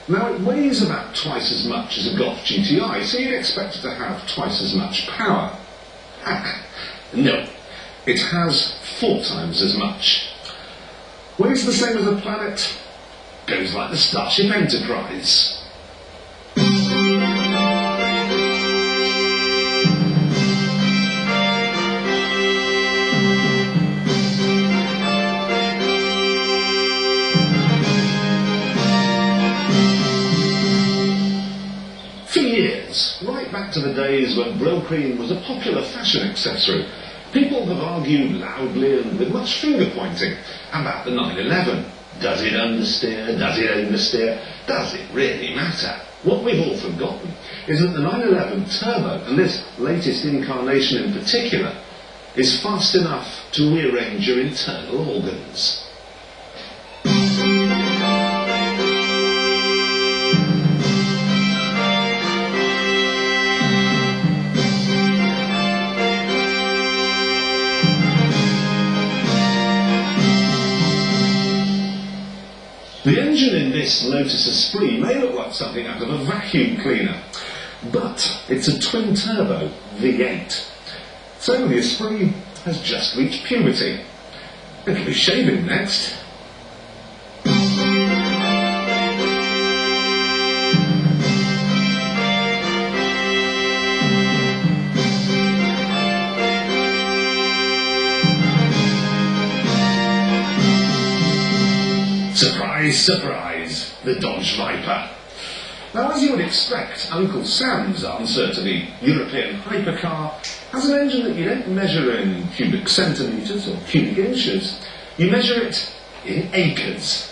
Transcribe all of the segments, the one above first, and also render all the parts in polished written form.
Now, it weighs about twice as much as a Golf GTI, so you'd expect it to have twice as much power. No, it has 4 times as much. Weighs the same as a planet, goes like the Starship Enterprise. For years, right back to the days when Brylcreem was a popular fashion accessory, people have argued loudly and with much finger-pointing about the 911. Does it understeer? Does it oversteer? Does it really matter? What we've all forgotten is that the 911 Turbo, and this latest incarnation in particular, is fast enough to rearrange your internal organs. The engine in this Lotus Esprit may look like something out of a vacuum cleaner, but it's a twin-turbo V8. So the Esprit has just reached puberty. It'll be shaving next. Surprise, surprise, the Dodge Viper. Now, as you would expect, Uncle Sam's answer to the European hypercar has an engine that you don't measure in cubic centimetres or cubic inches, you measure it in acres.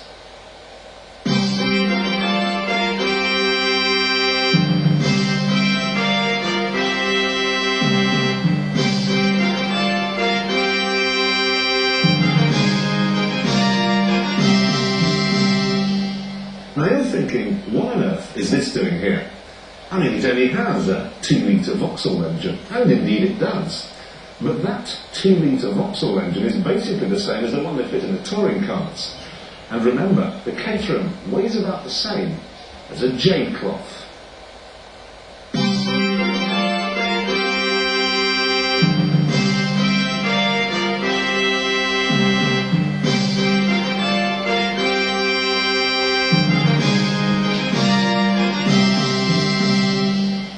Now you're thinking, what on earth is this doing here? I mean, it only has a 2-litre Vauxhall engine, and indeed it does. But that 2-litre Vauxhall engine is basically the same as the one they fit in the touring cars. And remember, the Caterham weighs about the same as a J-cloth.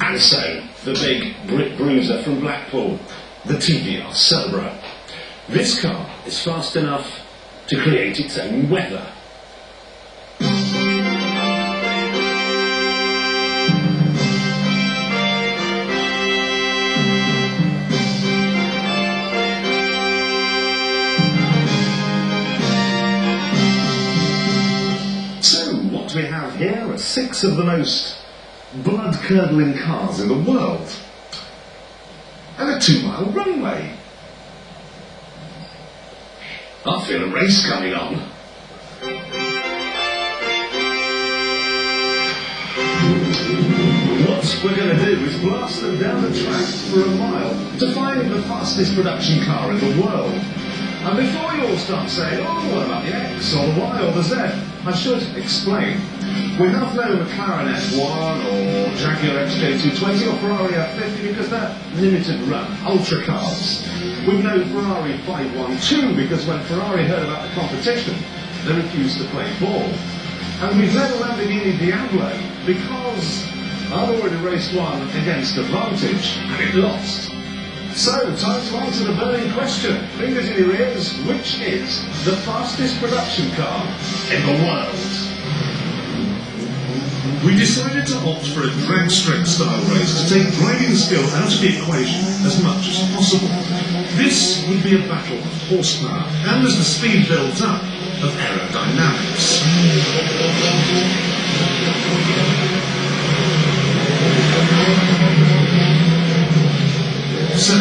And so, the big Brit Bruiser from Blackpool, the TVR Cerebro. This car is fast enough to create its own weather. So, what we have here are 6 of the most blood-curdling cars in the world, and a 2-mile runway. I feel a race coming on. What we're going to do is blast them down the track for a mile to find the fastest production car in the world. And before you all start saying, oh, what about the X or the Y or the Z, I should explain. We have no McLaren F1 or Jaguar XJ220 or Ferrari F50 because they're limited run, ultra cars. We've no Ferrari 512 because when Ferrari heard about the competition, they refused to play ball. And we've never Lamborghini Diablo because I'd already raced one against Advantage and it lost. So, time to answer the burning question. Fingers in your ears, which is the fastest production car in the world? We decided to opt for a drag strength style race to take driving skill out of the equation as much as possible. This would be a battle of horsepower and, as the speed builds up, of aerodynamics. So,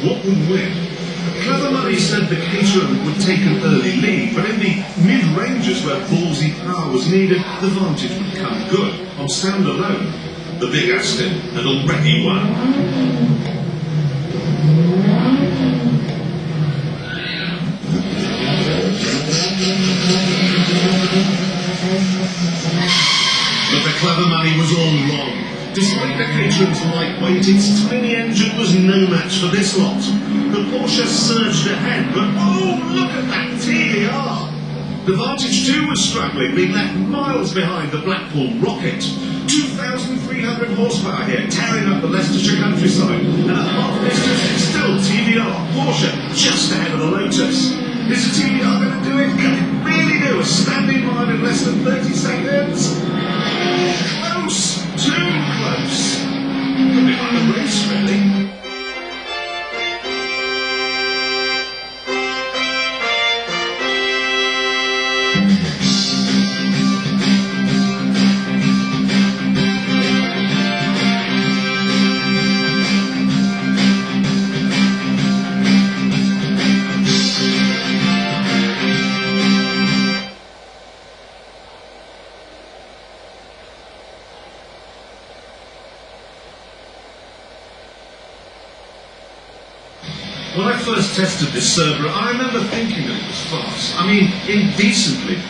what would win? Clever Money said the Caterham would take an early lead, but in the mid-ranges where ballsy power was needed, the Vantage would come good. On sound alone, the big Aston had already won. But the clever money was all wrong. Despite the Caterham's lightweight, its tiny engine was no match for this lot. The Porsche surged ahead, but oh, look at that TDR! The Vantage 2 was struggling, being left miles behind the Blackpool Rocket. 2,300 horsepower here, tearing up the Leicestershire countryside. And at half distance, it's still TDR, Porsche, just ahead of the Lotus. Is the TDR going to do it? Can it really do a standing mile in less than 30 seconds? Close! Too close! Could be like a race, really. When I first tested this Cerberus, I remember thinking that it was fast. I mean, indecently